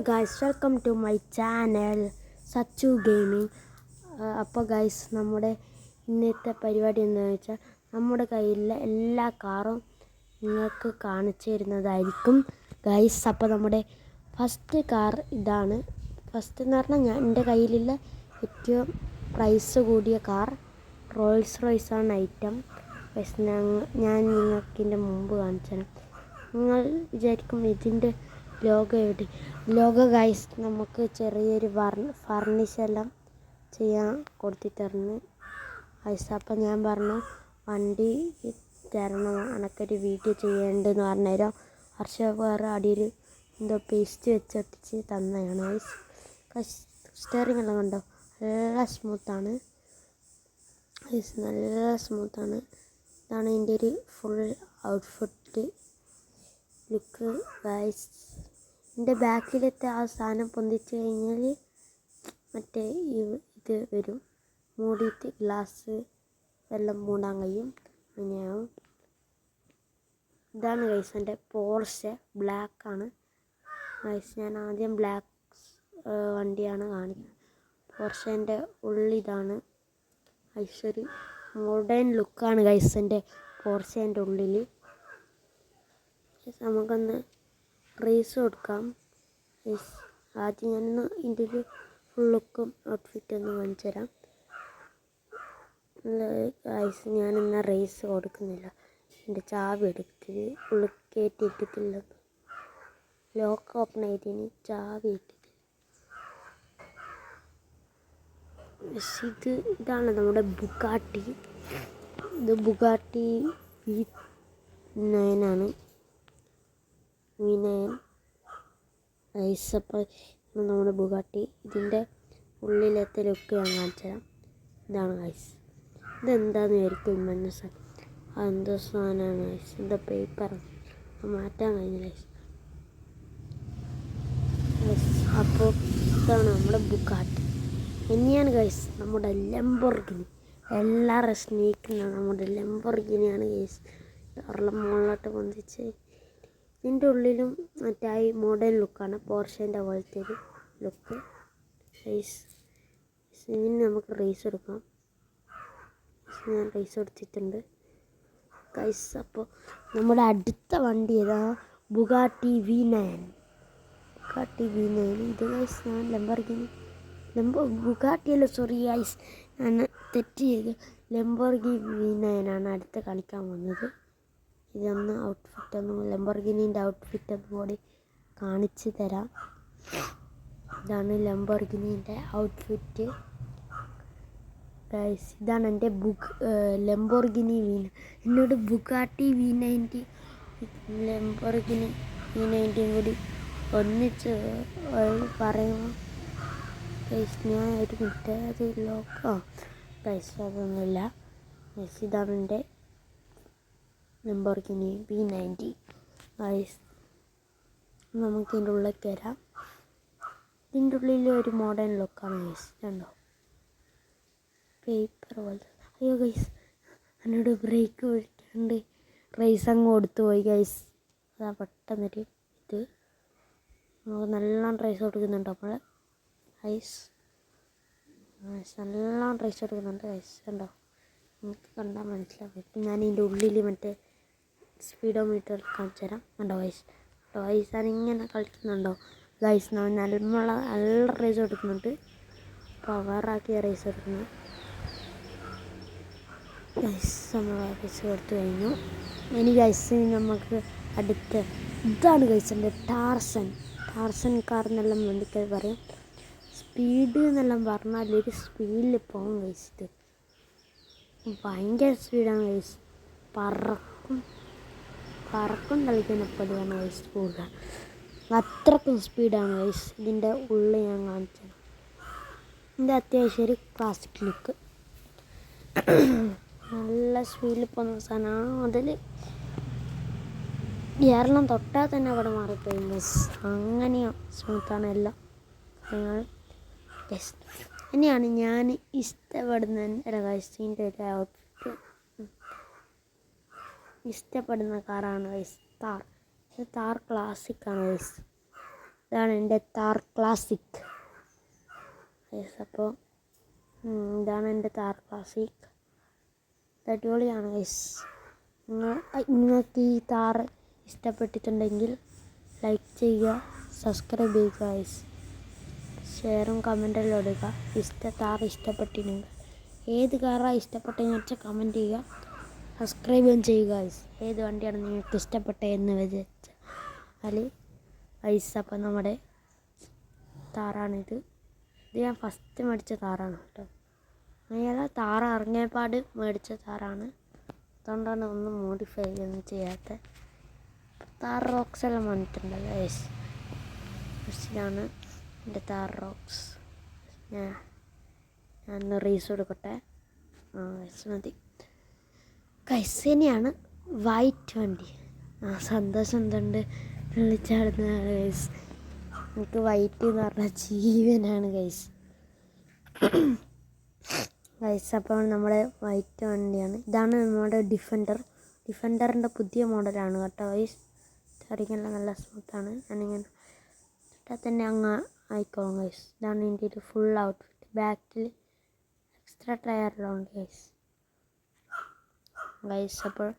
Guys, welcome to my channel Sachu gaming. അപ്പോൾ guys, നമ്മുടെ ഇന്നത്തെ പരിപാടി എന്താണെന്ന് വെച്ചാൽ നമ്മുടെ കയ്യിലുള്ള എല്ലാ കാറും നിങ്ങൾക്ക് കാണിച്ചു തരുന്നതായിരിക്കും ഗൈസ്. അപ്പോൾ നമ്മുടെ ഫസ്റ്റ് കാർ ഇതാണ്. ഫസ്റ്റ് എന്ന് പറഞ്ഞാൽ എൻ്റെ കയ്യിലുള്ള ഏറ്റവും പ്രൈസ് കൂടിയ കാർ റോൾസ് റോയ്സാണ് ഐറ്റം. ഗൈസ്, ഞാൻ നിങ്ങൾക്കിൻ്റെ മുമ്പ് കാണിച്ചു തരാം. നിങ്ങൾ വിചാരിക്കും ഇതിൻ്റെ ലോഗോ ഗൈസ്, നമുക്ക് ചെറിയൊരു ഫർണിഷെല്ലാം ചെയ്യാൻ കൊടുത്തിട്ടായിരുന്നു ഗൈസ്. അപ്പം ഞാൻ പറഞ്ഞു വണ്ടി തരണം, എനക്കൊരു വീഡിയോ ചെയ്യേണ്ടതെന്ന് പറഞ്ഞുതരാം. ഹർഷവേറെ അടിയിൽ എന്തോ പേസ്റ്റ് വെച്ചൊട്ടിച്ച് തന്നെയാണ് ഗൈസ്. സ്റ്റിയറിംഗ് എല്ലാം കണ്ടോ, നല്ല സ്മൂത്താണ് ഗൈസ്, നല്ല സ്മൂത്താണ്. ഇതാണ് എൻ്റെ ഒരു ഫുൾ ഔട്ട്ഫിറ്റ് ലുക്ക് ഗൈസ്. എൻ്റെ ബാക്കിലത്തെ ആ സാധനം പൊന്തിച്ച് കഴിഞ്ഞാൽ മറ്റേ ഇത് വരും, മൂടിയിട്ട് ഗ്ലാസ് എല്ലാം മൂടാൻ കഴിയും, അങ്ങനെയാവും. ഇതാണ് ഗൈസ് എൻ്റെ പോർഷെ, ബ്ലാക്കാണ് ഗൈസ്. ഞാൻ ആദ്യം ബ്ലാക്ക് വണ്ടിയാണ് കാണിക്കുന്നത്. പോർഷേൻ്റെ ഉള്ളിതാണ് ഗൈസ്, ഒരു മോഡേൺ ലുക്കാണ് ഗൈസ് എൻ്റെ പോർഷേൻ്റെ ഉള്ളിൽ. നമുക്കൊന്ന് റേസ് കൊടുക്കാം ഗൈസ്. ആദ്യം ഞാനൊന്ന് ഇതിൻ്റെ ഒരു ഫുൾ ലുക്കും ഔട്ട്ഫിറ്റ് ഒന്ന് കാണിച്ചു തരാം ഗൈസ്. ഞാനിന്ന് റേസ് കൊടുക്കുന്നില്ല, എൻ്റെ ചാവി എടുത്തിട്ട് ഉള്ളിൽ കയറ്റി ഇട്ടിട്ടില്ല, ലോക്ക് ഓപ്പൺ ആയിട്ടിന് ചാവി ഇട്ടിട്ട്. ഇതാണ് നമ്മുടെ ബുഗാട്ടി. ഇത് ബുഗാട്ടി V9 ആണ്, V9 ഗൈസ്. അപ്പോൾ നമ്മുടെ ബുഗാട്ടി, ഇതിൻ്റെ ഉള്ളിലത്തെ ലുക്ക് ഞാൻ കാണിച്ചു തരാം. ഇതാണ് ഗൈസ്. ഇതെന്താണെന്ന് വിചാരിക്കും മനസ്സിലാക്കി, അതെന്തോ സാധനമാണ് ഗൈസ്, എന്താ പേപ്പറാണ്, മാറ്റാൻ കഴിഞ്ഞ ഗൈസ്. അപ്പോൾ ഇതാണ് നമ്മുടെ ബുഗാട്ടി. ഇനിയാണ് ഗൈസ് നമ്മുടെ ലംബോർഗിനി. എല്ലാവരും സ്നേഹിക്കുന്നതാണ് നമ്മുടെ ലംബോർഗിനിയാണ് ഗൈസ്. അവരുടെ മുകളിലോട്ട് പൊന്തിച്ച് ഇതിൻ്റെ ഉള്ളിലും മറ്റായി മോഡേൺ ലുക്കാണ്, പോർഷേൻ്റെ പോലത്തെ ഒരു ലുക്ക് ഗൈസ്. ഇനി നമുക്ക് റേസ് എടുക്കാം. ഞാൻ റേസ് എടുത്തിട്ടുണ്ട് ഗൈസ്. അപ്പോൾ നമ്മുടെ അടുത്ത വണ്ടി ഏതാ, ബുഗാട്ടി V9. ബുഗാട്ടി V9 ഇത് ഗൈസ്. ഞാൻ ബുഗാട്ടിയല്ല, സോറി ഗൈസ്, ഞാൻ തെറ്റ് ചെയ്ത്. ലംബോർഗിനി V9 ആണ് അടുത്ത് കളിക്കാൻ വന്നത്. ഇതൊന്ന് ഔട്ട്ഫിറ്റൊന്നും ലംബോർഗിനീൻ്റെ ഔട്ട്ഫിറ്റൊന്നും കൂടി കാണിച്ചു തരാം. ഇതാണ് ലംബോർഗിനീൻ്റെ ഔട്ട്ഫിറ്റ് ഗൈസ്. ഇതാണ് എൻ്റെ ലംബോർഗിനി V9. എന്നോട് ബുഗാട്ടി V90 ലംബോർഗിനി V90 കൂടി ഒന്നിച്ച് പറയുമ്പോൾ ഗൈസ്, ഞാൻ ഒരു മിനിറ്റ് അത് ലോക്കോ ഗൈസ്, അതൊന്നുമില്ല ഗൈസ്. ഇതാണ് എൻ്റെ ലംബോർഗിനി V90 ഗൈസ്. നമുക്ക് ഇതിൻ്റെ ഉള്ളിലേക്ക് വരാം. ഇതിൻ്റെ ഉള്ളിൽ ഒരു മോഡേൺ ലുക്കാണ് ഗൈസ്, കണ്ടോ, പേപ്പർ പോലത്തെ. അയ്യോ ഗൈസ്, എന്നോട് ബ്രേക്ക് പിടിക്കാണ്ട് റേസ് അങ്ങ് കൊടുത്തു പോയി ഗൈസ്. അതാ പെട്ടെന്നൊരു ഇത് നമുക്ക് നല്ലോണം റേസ് കൊടുക്കുന്നുണ്ട് അപ്പോൾ ഗൈസ്. നല്ലോണം റേസ് കൊടുക്കുന്നുണ്ട് ഗൈസ്, കണ്ടോ, നമുക്ക് കണ്ടാൽ മനസ്സിലാവും. ഇപ്പം ഞാൻ ഇതിൻ്റെ ഉള്ളിൽ മറ്റേ സ്പീഡോമീറ്റർ കാണിച്ചു തരാം. കണ്ടോ ഗൈസ്, കണ്ടോ ഗൈസ്, അതിങ്ങനെ കളിക്കുന്നുണ്ടോ ഗൈസ്. നല്ല റേസ് കൊടുക്കുന്നുണ്ട്, പവറാക്കിയ റേസ് എടുക്കുന്നു ഗൈസ്. നമ്മൾ റേസ് കൊടുത്തു കഴിഞ്ഞു. ഇനി ഗൈസ് നമുക്ക് അടുത്ത ഇതാണ് ഗൈസ് എൻ്റെ ടാർസൻ കാർ എന്നെല്ലാം വേണ്ടിക്കത് പറയും. സ്പീഡ് എന്നെല്ലാം പറഞ്ഞാൽ ഒരു സ്പീഡിൽ പോകും ഗൈസ്. ഇത് ഭയങ്കര സ്പീഡാണ് ഗൈസ്, പറക്കും കളിക്കുന്നപ്പോഴാണ് ഗൈസ് കൂടുതൽ, അത്രക്കും സ്പീഡാണ് ഗൈസ്. ഇതിൻ്റെ ഉള്ളിൽ ഞാൻ കാണിച്ചത്. ഇതിൻ്റെ അത്യാവശ്യം ഒരു ക്ലാസിക് ലുക്ക്, നല്ല സ്പീഡിൽ പോകുന്ന സാധനമാണ്. അതിൽ എയർലം തൊട്ടാൽ തന്നെ അവിടെ മാറിപ്പോയി ഗൈസ്, അങ്ങനെയോ സ്മൂത്താണ് എല്ലാം ഗൈസ്. ഇനിയാണ് ഞാൻ ഇഷ്ടപ്പെടുന്ന ഗൈസിൻ്റെ ഒരു ഔട്ട്ഫിറ്റ്, ഇഷ്ടപ്പെടുന്ന കാറാണ് ഗൈസ് താർ. ഇത് താർ ക്ലാസിക്കാണ് ഗൈസ്. ഇതാണ് എൻ്റെ താർ ക്ലാസിക് ഗൈസ്. അപ്പോൾ ഇതാണ് എൻ്റെ താർ ക്ലാസിക്. അടിപൊളിയാണ് ഗൈസ്. നിങ്ങൾക്ക് ഈ താർ ഇഷ്ടപ്പെട്ടിട്ടുണ്ടെങ്കിൽ ലൈക്ക് ചെയ്യുക, സബ്സ്ക്രൈബ് ചെയ്യുക ഗൈസ്. ഷെയറും കമൻറ്റെല്ലാം ഇടുക. താർ ഇഷ്ടപ്പെട്ടിട്ടുണ്ടെങ്കിൽ ഏത് കാറാണ് ഇഷ്ടപ്പെട്ടതെന്ന് വെച്ചാൽ കമൻറ്റ് ചെയ്യുക, സബ്സ്ക്രൈബും ചെയ്യുക ഗൈസ്. ഏത് വണ്ടിയാണ് നിങ്ങൾക്ക് ഇഷ്ടപ്പെട്ടതെന്ന് വെച്ചാൽ ഗൈസ്. അപ്പം നമ്മുടെ താറാണിത്. ഇത് ഞാൻ ഫസ്റ്റ് മേടിച്ച താറാണ് കേട്ടോ. അങ്ങനെ താറ് ഇറങ്ങിയപാട് മേടിച്ച താറാണ്. അതുകൊണ്ടാണ് ഒന്നും മോഡിഫൈ ഒന്നും ചെയ്യാത്ത. താർ റോക്സ് എല്ലാം വന്നിട്ടുണ്ടല്ലോ ഗൈസ്. ഇതാണ് എൻ്റെ താർ റോക്സ്. ഞാൻ റീസ് കൊടുക്കട്ടെ. ഗൈസ് മതി ഗൈസ്. ഇനിയാണ് വൈറ്റ് വണ്ടി. സന്തോഷം എന്തുണ്ട് വിളിച്ചാടുന്നതാണ് ഗൈസ്. എനിക്ക് വൈറ്റ് എന്ന് പറഞ്ഞാൽ ജീവനാണ് ഗൈസ്. ഗൈസ് അപ്പോൾ നമ്മുടെ വൈറ്റ് വണ്ടിയാണ്. ഇതാണ് നമ്മുടെ ഡിഫൻഡറിൻ്റെ പുതിയ മോഡലാണ് കേട്ടോ ഗൈസ്. ചറിക്കെല്ലാം നല്ല സ്മൂത്താണ്. ഞാനിങ്ങനെ ഇട്ടാൽ തന്നെ അങ്ങ് ആയിക്കോളും ഗൈസ്. ഇതാണ് എൻ്റെ ഒരു ഫുൾ ഔട്ട്ഫിറ്റ്. ബാക്കിൽ എക്സ്ട്രാ ടയറെല്ലാം ഉണ്ട് ഗൈസ്. അപ്പോൾ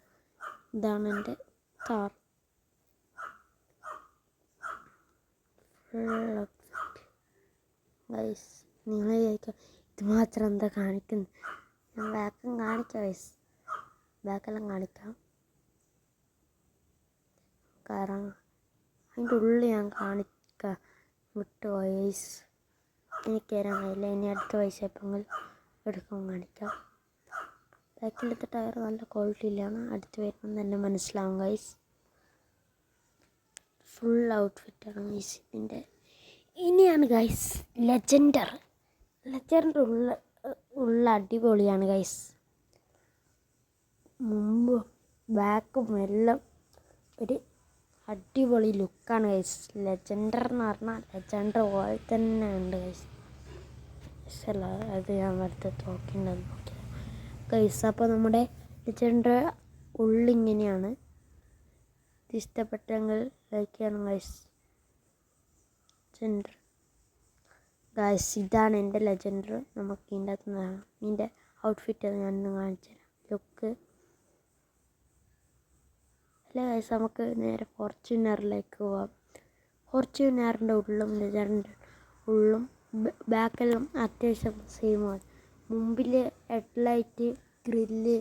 ഇതാണ് എൻ്റെ താർ ഫുൾ ഔട്ട്ഫിറ്റ് ഗൈസ്. നിങ്ങൾ ചോദിക്കാം ഇത് മാത്രം എന്താ കാണിക്കുന്നത്. ഞാൻ ബാക്കും കാണിക്കാം ഗൈസ്. ബാക്കെല്ലാം കാണിക്കാം. കാരണം അതിൻ്റെ ഉള്ളിൽ ഞാൻ കാണിക്കാം വിട്ടുപോയി ഗൈസ്. എനിക്ക് തരാൻ കഴിയില്ല. ഇനി അടുത്ത പൈസ എപ്പോഴെങ്കിലും എടുക്കാൻ കാണിക്കാം. ബാക്കിലത്തെ ടയർ നല്ല ക്വാളിറ്റിയിലാണ്. അടുത്ത് വരുമ്പോൾ തന്നെ മനസ്സിലാവും ഗൈസ്. ഫുൾ ഔട്ട്ഫിറ്റാണ് ഗൈസ് ഇതിൻ്റെ. ഇനിയാണ് ഗൈസ് ലെജൻഡർ ഉള്ള അടിപൊളിയാണ് ഗൈസ്. മുമ്പും ബാക്കും എല്ലാം ഒരു അടിപൊളി ലുക്കാണ് ഗൈസ്. ലെജൻഡർ എന്ന് പറഞ്ഞാൽ ലെജൻഡർ പോലെ തന്നെ ഉണ്ട് ഗൈസ്. അല്ല അത് ഞാൻ അടുത്ത് നോക്കിയിട്ടുണ്ടെന്ന് നോക്കിയത് ഗൈസ്. അപ്പോൾ നമ്മുടെ ലെജൻഡർ ഉള്ളിങ്ങനെയാണ്. ഇത് ഇഷ്ടപ്പെട്ടെങ്കിൽ ലൈക്ക് ചെയ്യണം ഗൈസ്. ലെജൻഡർ ഗൈസ് ഇതാണ് എൻ്റെ ലെജൻഡർ. നമുക്ക് ഇതിൻ്റെ അകത്ത് ഇതിൻ്റെ ഔട്ട്ഫിറ്റ് ഞാനൊന്ന് കാണിച്ചു തരാം. ലുക്ക് അല്ലേ ഗൈസ്. നമുക്ക് നേരെ ഫോർച്യൂണറിലേക്ക് പോവാം. ഫോർച്യൂണറിൻ്റെ ലെജൻഡർ ഉള്ളും ബാക്കെല്ലാം അത്യാവശ്യം സെയിമാണ്. മുമ്പിൽ ഹെഡ്ലൈറ്റ് ഗ്രില്ല്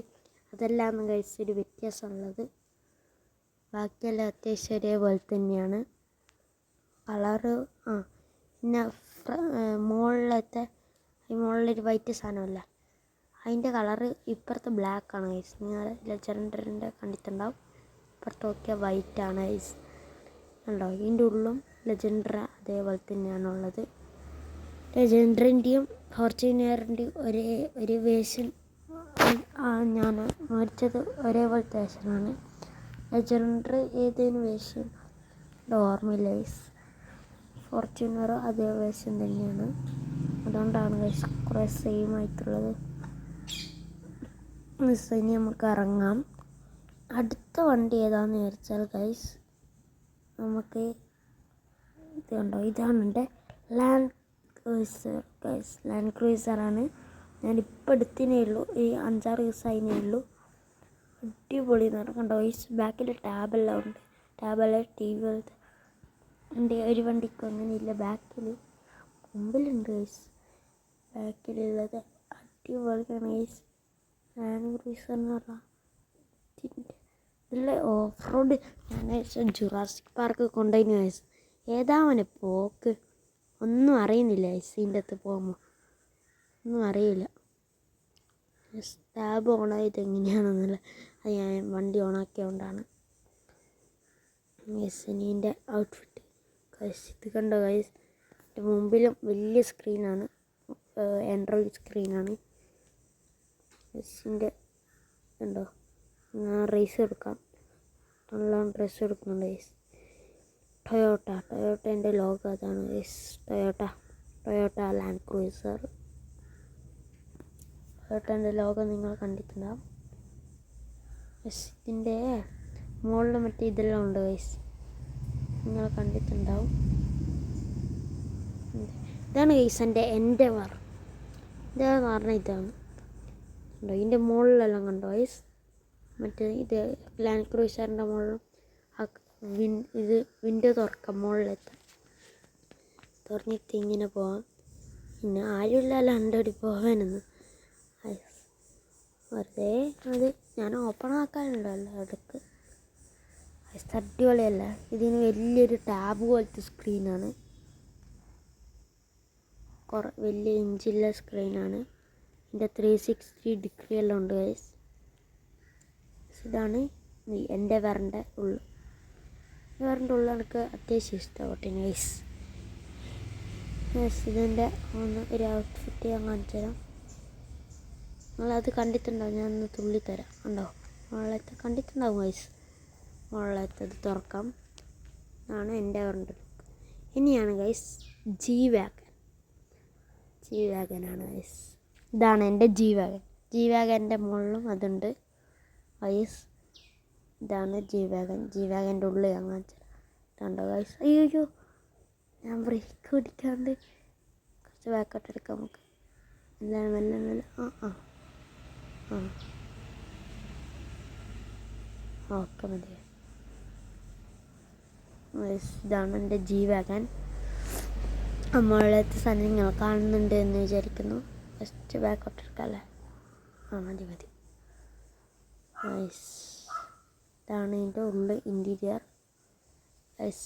അതെല്ലാം ഗൈസ് ഒരു വ്യത്യാസമുള്ളത്. ബാക്കിയെല്ലാം അത്യാവശ്യം ഒരേപോലെ തന്നെയാണ്. കളറ് പിന്നെ മുകളിലൊരു വൈറ്റ് സാധനമല്ല അതിൻ്റെ കളറ് ഇപ്പുറത്തെ ബ്ലാക്കാണ് ഗൈസ്. നിങ്ങൾ ലെജൻഡറിൻ്റെ കണ്ടിട്ടുണ്ടാവും. ഇപ്പുറത്ത് നോക്കിയാൽ വൈറ്റാണ് ഗൈസ്. ഉണ്ടോ ഇതിൻ്റെ ഉള്ളും ലെജൻഡർ അതേപോലെ തന്നെയാണുള്ളത്. ലെജൻഡറിൻ്റെയും ഫോർച്യൂണറിൻ്റെയും ഒരു വേഷൻ ഞാൻ മേടിച്ചത് ഒരേപോലത്തെ വേഷനാണ്. ലെജൻഡർ ഏതേനും വേഷൻ ഓർമ്മയില്ല ഗൈസ്. ഫോർച്യൂണർ അതേ വേഷൻ തന്നെയാണ്. അതുകൊണ്ടാണ് ഗൈസ് കുറേ സെയിം ആയിട്ടുള്ളത്. ഇനി നമുക്ക് ഇറങ്ങാം. അടുത്ത വണ്ടി ഏതാണെന്ന് വിചാരിച്ചാൽ ഗൈസ് നമുക്ക് ഇത് കണ്ടോ. ഇതാണ് എൻ്റെ ലാൻഡ് ക്രൂസർ ഗൈസ്. ലാൻഡ് ക്രൂസറാണ്. ഞാനിപ്പോൾ എടുത്തേ ഉള്ളൂ. ഈ 5-6 ദിവസമായതിനേ ഉള്ളൂ. അടിപൊളി എന്ന് കണ്ടോ ഗൈസ്. ബാക്കിൽ ടാബെല്ലാം ഉണ്ട്. ടാബെല്ലാം TV പോലത്തെ. എൻ്റെ ഒരു വണ്ടിക്കും അങ്ങനെയില്ല. മുമ്പിലുണ്ട് ഗൈസ്. ബാക്കിലുള്ളത് അടിപൊളിയാണ് ഗൈസ്. ലാൻഡ് ക്രൂസർ എന്ന് പറഞ്ഞാൽ ഇതിൽ ഓഫ് റോഡ് ഞാൻ ജുറാസിക് പാർക്ക് കൊണ്ടുപോയി ഗൈസ്. ഏതാവനെ പോക്ക് ഒന്നും അറിയുന്നില്ല ഗൈസ്. ഇതിൻ്റെ അകത്ത് പോകുമ്പോൾ ഒന്നും അറിയില്ല. ടാബ് ഓണായത് എങ്ങനെയാണെന്നല്ല അത് ഞാൻ വണ്ടി ഓണാക്കിയതുകൊണ്ടാണ് ഗൈസ്. ഇനി എൻ്റെ ഔട്ട്ഫിറ്റ് ഗൈസ് ഇത് കണ്ടോ ഗൈസ്. എൻ്റെ മുമ്പിലും വലിയ സ്ക്രീനാണ്. ആൻഡ്രോയിഡ് സ്ക്രീനാണ് ഗൈസിൻ്റെ. ഉണ്ടോ ഞാൻ റേസ് എടുക്കാം. നല്ലോണം ഡ്രസ്സ് എടുക്കുന്നുണ്ട് ഗൈസ്. ടൊയോട്ടേൻ്റെ ലോഗോ അതാണ് ഗൈസ്. Toyota Land Cruiser. ടൊയോട്ടേൻ്റെ ലോഗോ നിങ്ങൾ കണ്ടിട്ടുണ്ടാവും ഗൈസ്. ഇതിൻ്റെ മുകളിൽ മറ്റേ ഇതെല്ലാം ഉണ്ട് ഗൈസ്. നിങ്ങൾ കണ്ടിട്ടുണ്ടാവും. ഇതാണ് ഗൈസ് എൻ്റെ വാർ. ഇതാന്ന് പറഞ്ഞാൽ ഇതാണ് കണ്ടോ. ഇതിൻ്റെ മുകളിലെല്ലാം കണ്ടോ ഗൈസ്, മറ്റേ ഇത് ലാൻഡ് ക്രൂസറിൻ്റെ മുകളിലും ഇത് വിൻഡോ തുറക്കാം, മുകളിലെത്താം. തുറന്നിട്ട് ഇങ്ങനെ പോവാം. പിന്നെ ആരുമില്ലല്ലോ അണ്ടടി പോകാനൊന്നും. വെറുതെ അത് ഞാൻ ഓപ്പൺ ആക്കാനുണ്ടല്ലോ ഇടയ്ക്ക്. അടിപൊളിയല്ല. ഇതിന് വലിയൊരു ടാബ് പോലത്തെ സ്ക്രീനാണ്, വലിയ ഇഞ്ചുള്ള സ്ക്രീനാണ്. ഇതിൻ്റെ 360 ഡിഗ്രി എല്ലാം ഉണ്ട് ഗൈസ്. ഇതാണ് എൻ്റെ വേറിൻ്റെ ഉള്ളു. വേറിൻ്റെ ഉള്ളിൽ എനിക്ക് അത്യാവശ്യം ഇഷ്ടപ്പെട്ടു ഗൈസ്. ഇതിൻ്റെ ഒരു ഔട്ട്ഫിറ്റ് ഞാൻ കാണിച്ചു തരാം. നിങ്ങളത് കണ്ടിട്ടുണ്ടാവും, ഞാൻ ഒന്ന് തുള്ളിത്തരാം. ഉണ്ടോ മുകളിലത്തെ കണ്ടിട്ടുണ്ടാവും ഗൈസ്. മുകളിലത്തത് തുറക്കാം. ഇതാണ് എൻ്റെ വേറിൻ്റെ ലുക്ക്. ഇനിയാണ് ഗൈസ് ജി വാഗനാണ് ഗൈസ്. ഇതാണ് എൻ്റെ ജി വാഗൻ്റെ മുകളിലും അതുണ്ട് ഗൈസ്. ഇതാണ് ജി വാഗൻ്റെ ഉള്ളിൽ ഞാൻ കാണിച്ചു തരാം. ഇതുണ്ടോ ഗൈസ്. അയ്യോ ഞാൻ ബ്രേക്ക് പിടിക്കാണ്ട് കുറച്ച് ബാക്കോട്ട് എടുക്കാം നമുക്ക്. എല്ലാം മെല്ലെ ഓക്കെ മതി. ഇതാണ് എൻ്റെ ജി വാഗൻ. നമ്മളത്തെ സാധനങ്ങൾ കാണുന്നുണ്ട് എന്ന് വിചാരിക്കുന്നു. ഫസ്റ്റ് ബാക്കോട്ട് എടുക്കാമല്ലേ? മതി. ഇതാണ് ഇതിൻ്റെ ഉള്ളിൽ ഇൻറ്റീരിയർ.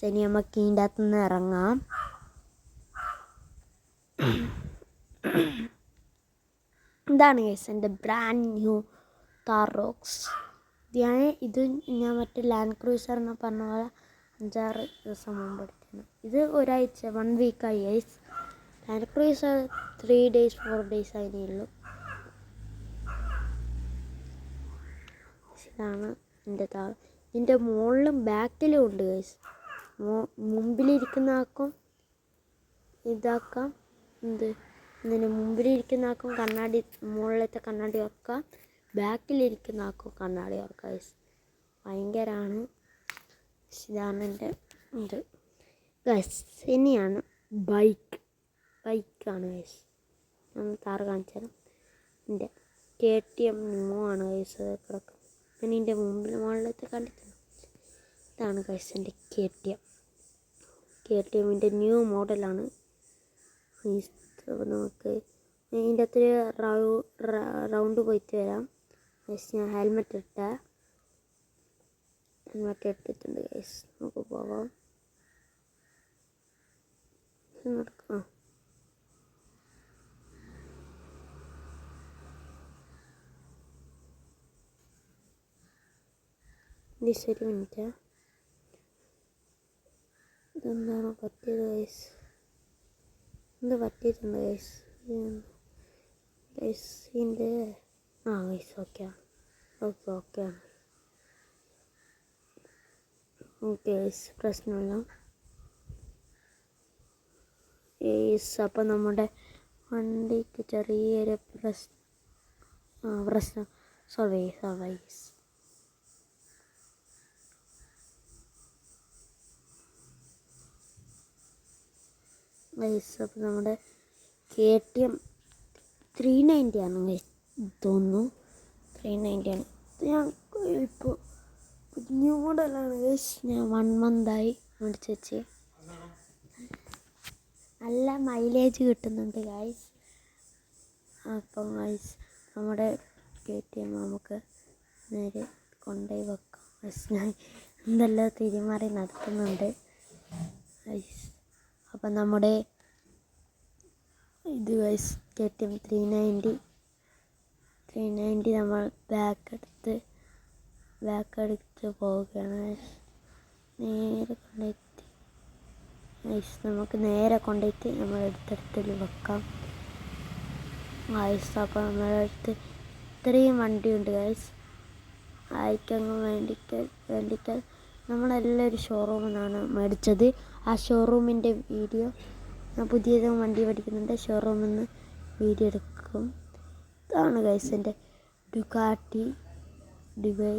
ഇനി നമുക്ക് ഇതിൻ്റെ അകത്തുനിന്ന് ഇറങ്ങാം. ഇതാണ് ഗൈസ് എൻ്റെ ബ്രാൻഡ് ന്യൂ താർ റോക്സ്. ഇത് ഞാൻ മറ്റേ ലാൻഡ് ക്രൂസർ എന്ന് പറഞ്ഞ പോലെ 5-6 ദിവസം മുമ്പ് എടുക്കുന്നത്. ഇത് ഒരാഴ്ച 1 വീക്കായി guys. Land cruiser 3 days 4 days അതിനേ ഉള്ളൂ. ഇതാണ് എൻ്റെ താർ. ഇതിൻ്റെ മുകളിലും ബാക്കിലും ഉണ്ട് ഗൈസ്. മുമ്പിലിരിക്കുന്ന ആക്കും ഇതാക്കാം. ഇതിന് മുമ്പിലിരിക്കുന്ന ആക്കും കണ്ണാടി, മുകളിലത്തെ കണ്ണാടി വെക്കാം. ബാക്കിലിരിക്കുന്ന ആക്കും കണ്ണാടി വെക്കാം ഗൈസ്. ഭയങ്കരമാണ്. ഇതാണ് എൻ്റെ ഇത് ഗൈസ്. ഇനിയാണ് ബൈക്കാണ് ഗൈസ്. ഞാൻ താറ് കാണിച്ചു തരാം. എൻ്റെ KTM ന്യൂ ആണ് ഗൈസ് കിടക്കുന്നത്. ഞാൻ ഇതിൻ്റെ മുകളിലത്തെ കണ്ടിട്ടുണ്ട്. ഇതാണ് ഗൈസ് എൻ്റെ KTMൻ്റെ ന്യൂ മോഡലാണ്. അപ്പോൾ നമുക്ക് ഇതിൻ്റെ അകത്ത് റൗണ്ട് പോയിട്ട് വരാം ഗൈസ്. ഞാൻ ഹെൽമെറ്റ് എടുത്തിട്ടുണ്ട് ഗൈസ്. നമുക്ക് പോകാം. നടക്കാം. ഒരു മിനിറ്റ്. ഇതെന്താണോ പറ്റിയത് ഗൈസ്? പറ്റിയിട്ടുണ്ട് ഗൈസ്. ഇതിൻ്റെ ഗൈസ് ഓക്കെയാണ്. ഓക്കെ ഗൈസ്, പ്രശ്നമില്ല ഗൈസ്. അപ്പം നമ്മുടെ വണ്ടിക്ക് ചെറിയൊരു പ്രശ്നം സോൾവ് ഗൈസ്. അപ്പോൾ നമ്മുടെ KTM 390 ആണ് ഗൈസ് തോന്നുന്നു. 390 ആണ്. ഞാൻ ഇപ്പോൾ ന്യൂ മോഡലാണ് ഗൈസ്. ഞാൻ 1 month മേടിച്ച് വെച്ച്. നല്ല മൈലേജ് കിട്ടുന്നുണ്ട് ഗൈസ്. അപ്പം ഗൈസ് നമ്മുടെ KTM നമുക്ക് നേരെ കൊണ്ടുപോയി വെക്കാം ഗൈസ്. ഞാൻ എന്തെല്ലാം തിരിമാറി നടത്തുന്നുണ്ട് ഗൈസ്. അപ്പം നമ്മുടെ ഇത് ഗൈസ് KTM 390 നമ്മൾ ബാക്ക് എടുത്ത് പോവുകയാണ് ഗൈസ്. നേരെ കൊണ്ടുപോയിട്ട് ഗൈസ് നമുക്ക് നേരെ കൊണ്ടുപോയിട്ട് നമ്മൾ എടുത്തെടുത്തിൽ വെക്കാം ഗൈസ്. അപ്പോൾ നമ്മുടെ അടുത്ത് ഇത്രയും വണ്ടിയുണ്ട് ഗൈസ്. ആർക്കെങ്കിലും വേണ്ടിക്കൽ നമ്മളെല്ലാം ഒരു ഷോറൂമിൽ നിന്നാണ് മേടിച്ചത്. ആ ഷോറൂമിൻ്റെ വീഡിയോ ഞാൻ പുതിയതും വണ്ടി പഠിക്കുന്നുണ്ട്, ഷോറൂമിൽ നിന്ന് വീഡിയോ എടുക്കും. ഇതാണ് ഗൈസ് എൻ്റെ ഡുകാട്ടി ഡിവൈ.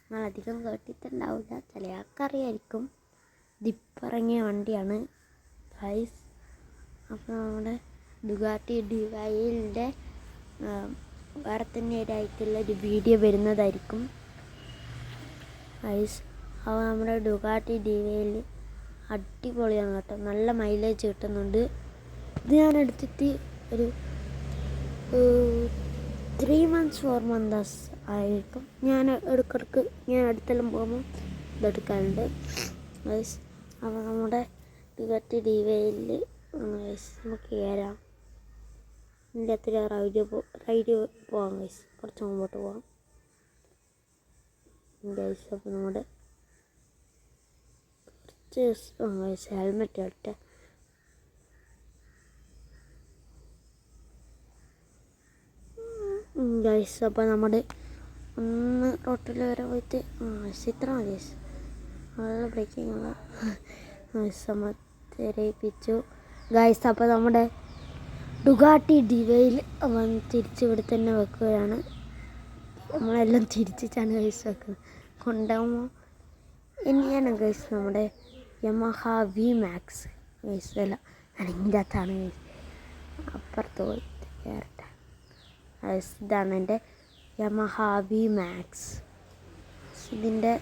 നിങ്ങൾ അധികം കേട്ടിട്ടുണ്ടാവില്ല, ചില ആൾക്കറിയായിരിക്കും. ഇതിപ്പിറങ്ങിയ വണ്ടിയാണ് ഗൈസ്. അപ്പോൾ നമ്മുടെ ഡുഗാട്ടി ഡിവൈലിൻ്റെ വേറെ തന്നെ ഒരു വീഡിയോ വരുന്നതായിരിക്കും ഗൈസ്. അപ്പോൾ നമ്മുടെ ഡുഗാട്ടി ഡിവൈൽ അടിപൊളിയാണ് കേട്ടോ, നല്ല മൈലേജ് കിട്ടുന്നുണ്ട്. ഇത് ഞാൻ എടുത്തിട്ട് ഒരു 3 months 4 months ആയിരിക്കും. ഞാൻ ഇടയ്ക്കിടയ്ക്ക് ഞാൻ അടുത്തെല്ലാം പോകുമ്പോൾ ഇതെടുക്കാറുണ്ട് ഗൈസ്. അപ്പോൾ നമ്മുടെ ഡുഗാട്ടി ഡിവൈലിൽ നമുക്ക് കയറാം. ഇതിൻ്റെ അത്ര റൈഡ് പോകാം ഗൈസ്, കുറച്ച് മുമ്പോട്ട് പോകാം ഗൈസ്. അപ്പോൾ നമ്മുടെ കുറച്ച് ഹെൽമെറ്റ് ഇട്ടെ ഗൈസ്. അപ്പോൾ നമ്മുടെ ഒന്ന് റോട്ടിൽ വരെ പോയിട്ട് ഇത്ര മതി ഗൈസ്, നല്ല ബ്രേക്കിംഗ് ഉള്ള നമ്മൾ തെരയിപ്പിച്ചു ഗൈസ്. അപ്പോൾ നമ്മുടെ ഡുഗാട്ടി ഡിവൈൽ തിരിച്ച് ഇവിടെ തന്നെ വെക്കുകയാണ്. നമ്മളെല്ലാം തിരിച്ചിട്ടാണ് ഗൈസ് വെക്കുന്നത്. കൊണ്ടുപോകുമ്പോൾ ഇനിയാണ് ഗൈസ് നമ്മുടെ യമഹ വി മാക്സ് ഗൈസ്. അല്ല ഞാൻ ഇതിൻ്റെ അകത്താണ് ഗൈസ്, അപ്പുറത്ത് പോയി കയറട്ടെ ഗൈസ്. ഇതാണ് എൻ്റെ യമഹ വി മാക്സ്. ഇതിൻ്റെ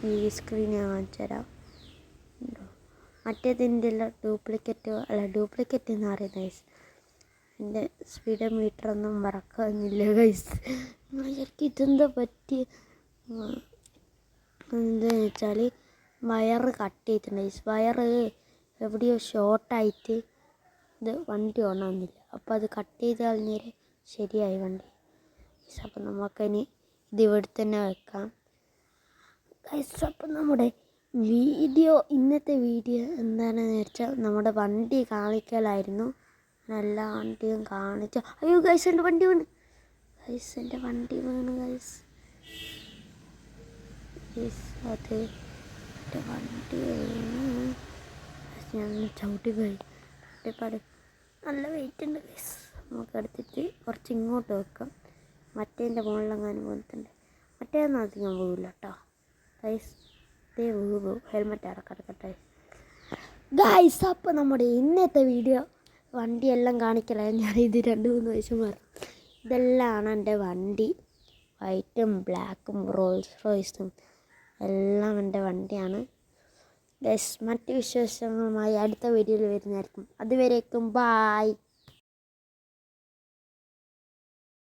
ഈ സ്ക്രീൻ ഞാൻ കാണിച്ചു തരാം. മറ്റേതിൻ്റെ എല്ലാം ഡ്യൂപ്ലിക്കേറ്റ് എന്ന് പറയുന്നത് ഗൈസ്. എൻ്റെ സ്പീഡ് മീറ്ററൊന്നും മറക്കുന്നില്ല ഗൈസ്. ശരിക്കും ഇതെന്താ പറ്റി എന്താണെന്ന് വെച്ചാൽ വയറ് കട്ട് ചെയ്തിട്ടുണ്ട് ഗൈസ്. വയറ് എവിടെയോ ഷോർട്ടായിട്ട് ഇത് വണ്ടി ഓണാകുന്നില്ല. അപ്പോൾ അത് കട്ട് ചെയ്ത് കളഞ്ഞേരെ ശരിയായി വണ്ടി ഗൈസ്. അപ്പം നമുക്കിനി ഇത് ഇവിടെ തന്നെ വെക്കാം ഗൈസ്. അപ്പം നമ്മുടെ ഇന്നത്തെ വീഡിയോ എന്താണെന്ന് വെച്ചാൽ നമ്മുടെ വണ്ടി കാണിക്കലായിരുന്നു. എല്ലാ വണ്ടിയും കാണിച്ച. അയ്യോ ഗൈസ്, എൻ്റെ വണ്ടി വീണ് ഗൈസ്, എൻ്റെ വണ്ടി വീണ് ഗൈസ്. അത് എൻ്റെ വണ്ടി വീണ് ഞാൻ ചവിട്ടി പോയി. നല്ല വെയിറ്റ് ഉണ്ട് ഗൈസ്. നമുക്ക് എടുത്തിട്ട് കുറച്ച് ഇങ്ങോട്ട് വെക്കാം. മറ്റേൻ്റെ മുകളിലെങ്ങാനും പോയിട്ടുണ്ട്. മറ്റേതൊന്നും അധികം പോകില്ല കേട്ടോ ഗൈസ്. ഇതേ പോകും. ഹെൽമെറ്റ് ഇറക്കട്ടെ ഗൈസ്. അപ്പോൾ നമ്മുടെ ഇന്നത്തെ വീഡിയോ വണ്ടിയെല്ലാം കാണിക്കലായി. ഞാൻ ഇത് 2-3 ദിവസം പറഞ്ഞു. ഇതെല്ലാമാണ് എൻ്റെ വണ്ടി. വൈറ്റും ബ്ലാക്കും റോൾസ് റോയ്സും എല്ലാം എൻ്റെ വണ്ടിയാണ് ഗൈസ്. മറ്റ് വിശേഷങ്ങളുമായി അടുത്ത വീഡിയോയിൽ വരുന്നതായിരിക്കും. അതുവരേക്കും ബായ്.